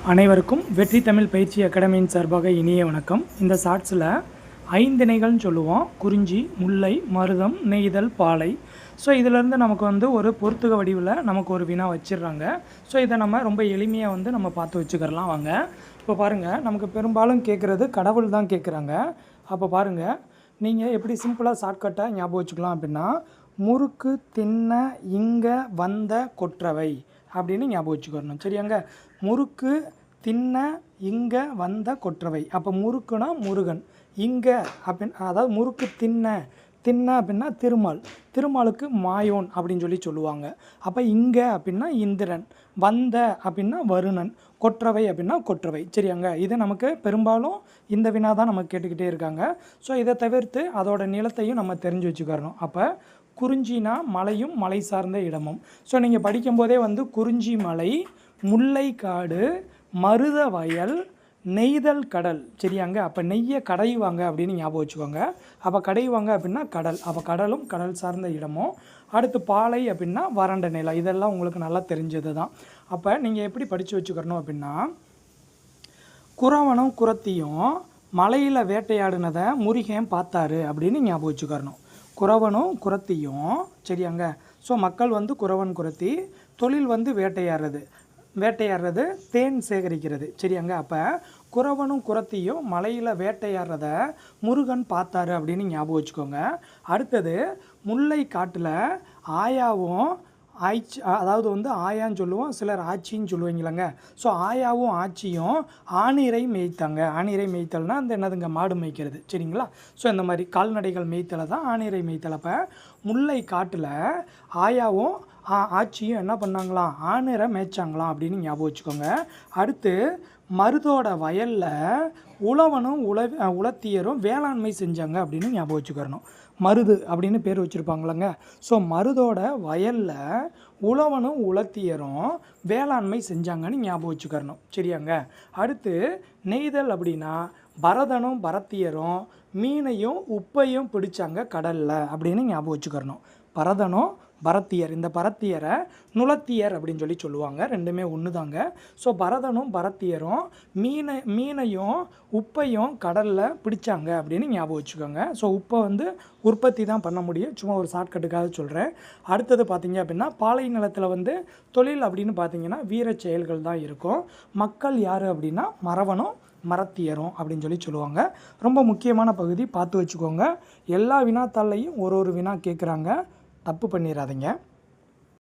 அனைவருக்கும் வெற்றி தமிழ் பயிற்சி அகாடமியின் சார்பாக இனிய வணக்கம். இந்த ஷார்ட்ஸில் ஐந்திணைகள்னு சொல்லுவோம். குறிஞ்சி, முல்லை, மருதம், நெய்தல், பாலை. ஸோ இதிலேருந்து நமக்கு ஒரு பொறுத்துக வடிவில் நமக்கு ஒரு வினா வச்சிடுறாங்க. ஸோ இதை நம்ம ரொம்ப எளிமையாக நம்ம பார்த்து வச்சுக்கிறலாம் வாங்க. இப்போ பாருங்கள், நமக்கு பெரும்பாலும் கேட்குறது கடவுள் தான் கேட்குறாங்க. அப்போ பாருங்கள், நீங்கள் எப்படி சிம்பிளாக ஷார்ட்கட்டாக ஞாபகம் வச்சுக்கலாம் அப்படின்னா, முறுக்கு தின்ன இங்கே வந்த கொற்றவை அப்படின்னு ஞாபகம் வச்சுக்கணும். சரியாங்க? முறுக்கு தின்ன இங்கே வந்த கொற்றவை. அப்போ முறுக்குனா முருகன், இங்கே அதாவது முறுக்கு தின்ன அப்படின்னா திருமாலுக்கு மாயோன் அப்படின்னு சொல்லுவாங்க. அப்போ இங்கே அப்படின்னா இந்திரன், வந்த அப்படின்னா வருணன், கொற்றவை அப்படின்னா கொற்றவை. சரியாங்க? இது நமக்கு பெரும்பாலும் இந்த வினா தான் நமக்கு கேட்டுக்கிட்டே இருக்காங்க. ஸோ இதை தவிர்த்து அதோட நிலத்தையும் நம்ம தெரிஞ்சு வச்சுக்கிறணும். அப்போ குறிஞ்சினா மலையும் மலை சார்ந்த இடமும். ஸோ நீங்கள் படிக்கும்போதே குறிஞ்சி மலை, முல்லை காடு, மருத வயல், நெய்தல் கடல். சரியாங்க? அப்போ நெய்யை கடைவாங்க அப்படின்னு ஞாபகம் வச்சுக்கோங்க. அப்போ கடைவாங்க அப்படின்னா கடல். அப்போ கடலும் கடல் சார்ந்த இடமும். அடுத்து பாலை அப்படின்னா வறண்ட நிலம். இதெல்லாம் உங்களுக்கு நல்லா தெரிஞ்சது தான். அப்போ நீங்கள் எப்படி படித்து வச்சுக்கிறணும் அப்படின்னா, குறவனும் குறத்தியும் மலையில் வேட்டையாடினதை முருகன் பார்த்தாரு அப்படின்னு ஞாபகம் வச்சுக்கிறணும். குறவனும் குறத்தியும். சரியாங்க? ஸோ மக்கள் குறவன் குறத்தி, தொழில் வேட்டையாடுறது தேன் சேகரிக்கிறது. சரியாங்க? அப்போ குறவனும் குறத்தியும் மலையில் வேட்டையாடுறத முருகன் பார்த்தாரு அப்படின்னு ஞாபகம் வச்சுக்கோங்க. அடுத்தது முல்லை காட்டில் ஆயாவும் அதாவது ஆயான்னு சொல்லுவோம், சிலர் ஆச்சின்னு சொல்லுவீங்களங்க. ஸோ ஆயாவும் ஆச்சியும் ஆணிரை மேய்த்தாங்க. ஆணிரை மேய்த்தல்னா அந்த என்னதுங்க, மாடு மேய்க்கிறது. சரிங்களா? ஸோ இந்த மாதிரி கால்நடைகள் மேய்த்தலை தான் ஆணிரை மேய்த்தல். அப்போ முல்லை காட்டில் ஆயாவும் ஆச்சியும் என்ன பண்ணாங்களாம், ஆணிரை மேய்ச்சாங்களாம் அப்படின்னு ஞாபகம் வச்சுக்கோங்க. அடுத்து மருதோட வயலில் உழவனும் உலத்தியரும் வேளாண்மை செஞ்சாங்க அப்படின்னு ஞாபகம் வச்சுக்கிறணும். மருது அப்படின்னு பேர் வச்சுருப்பாங்களங்க. ஸோ மருதோட வயலில் உழவனும் உலத்தியரும் வேளாண்மை செஞ்சாங்கன்னு ஞாபகம் வச்சுக்கிறணும். சரியாங்க? அடுத்து நெய்தல் அப்படின்னா பரதனும் பரத்தியரும் மீனையும் உப்பையும் பிடிச்சாங்க கடலில் அப்படின்னு ஞாபகம் வச்சுக்கிறணும். பரதனும் பரத்தியர், இந்த பரத்தியரை நுலத்தியர் அப்படின்னு சொல்லுவாங்க. ரெண்டுமே ஒன்று தாங்க. ஸோ பரதனும் பரத்தியரும் மீனையும் உப்பையும் கடலில் பிடிச்சாங்க அப்படின்னு ஞாபகம் வச்சுக்கோங்க. ஸோ உப்பை உற்பத்தி தான் பண்ண முடியும். சும்மா ஒரு ஷார்ட்கட்டுக்காக சொல்கிறேன். அடுத்தது பார்த்திங்க அப்படின்னா, பாலை நிலத்தில் தொழில் அப்படின்னு பார்த்திங்கன்னா வீர செயல்கள் தான் இருக்கும். மக்கள் யார் அப்படின்னா மறவனும் மரத்தியரும் அப்படின்னு சொல்லுவாங்க. ரொம்ப முக்கியமான பகுதி, பார்த்து வச்சுக்கோங்க. எல்லா வினாத்தாள்லையும் ஒரு வினா கேட்குறாங்க, தப்பு பண்ணிடாதீங்க.